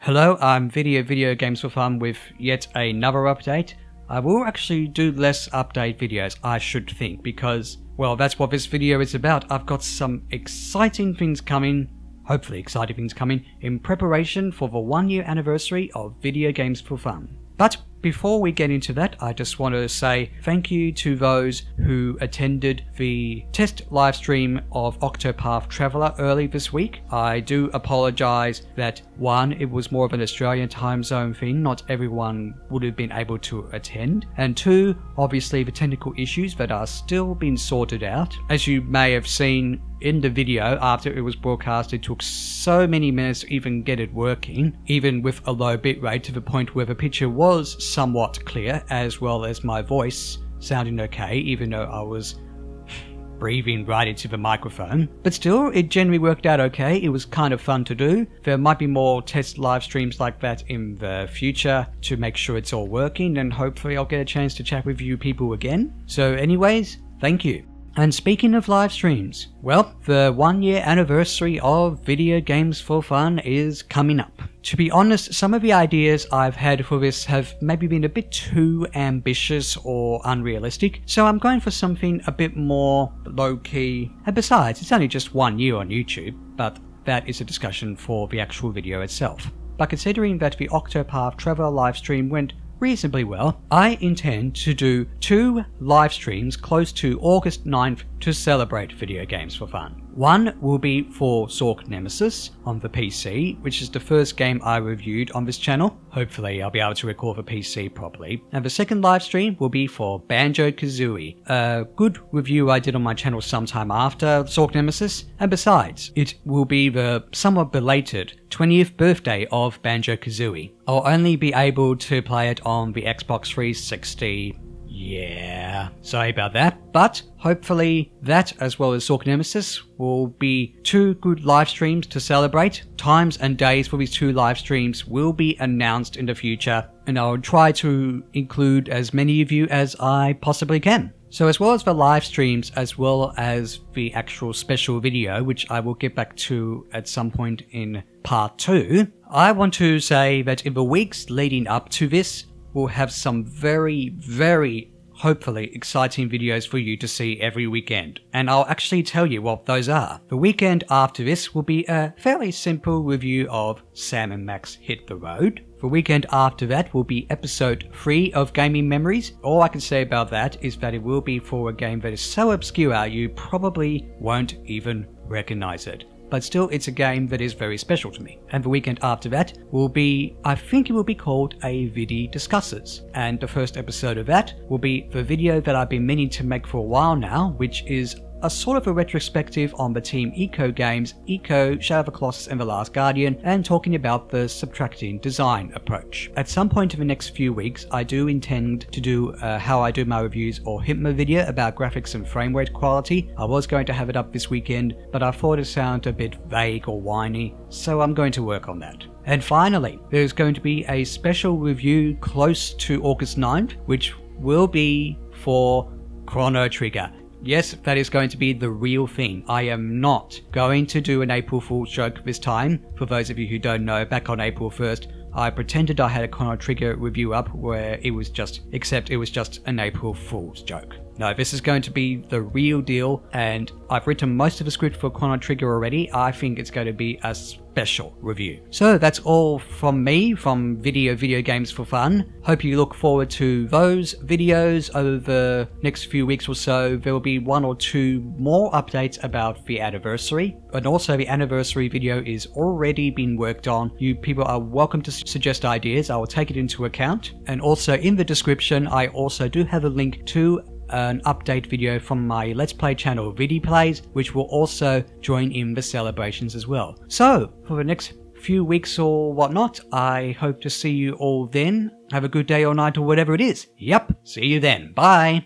Hello, I'm ViddyOGamesForFun with yet another update. I will actually do less update videos, I should think, because, well, that's what this video is about. I've got some exciting things coming, hopefully exciting things coming, in preparation for the 1 year anniversary of Video Games for Fun. But before we get into that, I just want to say thank you to those who attended the test live stream of Octopath Traveler early this week. I do apologise that one, it was more of an Australian time zone thing, not everyone would have been able to attend, and two, obviously the technical issues that are still being sorted out. As you may have seen in the video, after it was broadcast, it took so many minutes to even get it working, even with a low bitrate, to the point where the picture was somewhat clear, as well as my voice sounding okay, even though I was breathing right into the microphone. But still, it generally worked out okay. It was kind of fun to do. There might be more test live streams like that in the future to make sure it's all working, and hopefully I'll get a chance to chat with you people again. So anyways, thank you. And speaking of live streams, well, the 1 year anniversary of Video Games for Fun is coming up. To be honest, some of the ideas I've had for this have maybe been a bit too ambitious or unrealistic, so I'm going for something a bit more low-key. And besides, it's only just 1 year on YouTube, but that is a discussion for the actual video itself. But considering that the Octopath Traveler live stream went reasonably well, I intend to do 2 live streams close to August 9th to celebrate Video Games for Fun. One will be for Zork Nemesis on the PC, which is the first game I reviewed on this channel. Hopefully I'll be able to record the PC properly. And the second live stream will be for Banjo-Kazooie, a good review I did on my channel sometime after Zork Nemesis. And besides, it will be the somewhat belated 20th birthday of Banjo-Kazooie. I'll only be able to play it on the Xbox 360. Yeah, sorry about that, but hopefully that, as well as Zork Nemesis, will be 2 good live streams to celebrate. Times and days for these 2 live streams will be announced in the future, and I'll try to include as many of you as I possibly can. So as well as the live streams, as well as the actual special video, which I will get back to at some point in part 2, I want to say that in the weeks leading up to this, we'll have some very hopefully exciting videos for you to see every weekend. And I'll actually tell you what those are. The weekend after this will be a fairly simple review of Sam and Max Hit the Road. The weekend after that will be episode 3 of Gaming Memories. All I can say about that is that it will be for a game that is so obscure you probably won't even recognize it. But still, it's a game that is very special to me. And the weekend after that will be, I think it will be called a Viddy Discusses. And the first episode of that will be the video that I've been meaning to make for a while now, which is a sort of a retrospective on the Team Eco games, Eco, Shadow of the Colossus and The Last Guardian, and talking about the subtracting design approach. At some point in the next few weeks, I do intend to do how I do my reviews or Hitma video about graphics and frame rate quality. I was going to have it up this weekend, but I thought it sounded a bit vague or whiny, so I'm going to work on that. And finally, there's going to be a special review close to August 9th, which will be for Chrono Trigger. Yes, that is going to be the real thing. I am not going to do an April Fool's joke this time. For those of you who don't know, back on April 1st, I pretended I had a Chrono Trigger review up where it was just an April Fool's joke. No, this is going to be the real deal, and I've written most of the script for Chrono Trigger already. I think it's going to be a special review. So that's all from me, from Video Games for Fun. Hope you look forward to those videos over the next few weeks or so. There will be 1 or 2 more updates about the anniversary, and also the anniversary video is already being worked on. You people are welcome to suggest ideas. I will take it into account. And also in the description, I also do have a link to an update video from my Let's Play channel Viddy Plays, which will also join in the celebrations as well. So, for the next few weeks or whatnot, I hope to see you all then. Have a good day or night or whatever it is. Yep, see you then. Bye!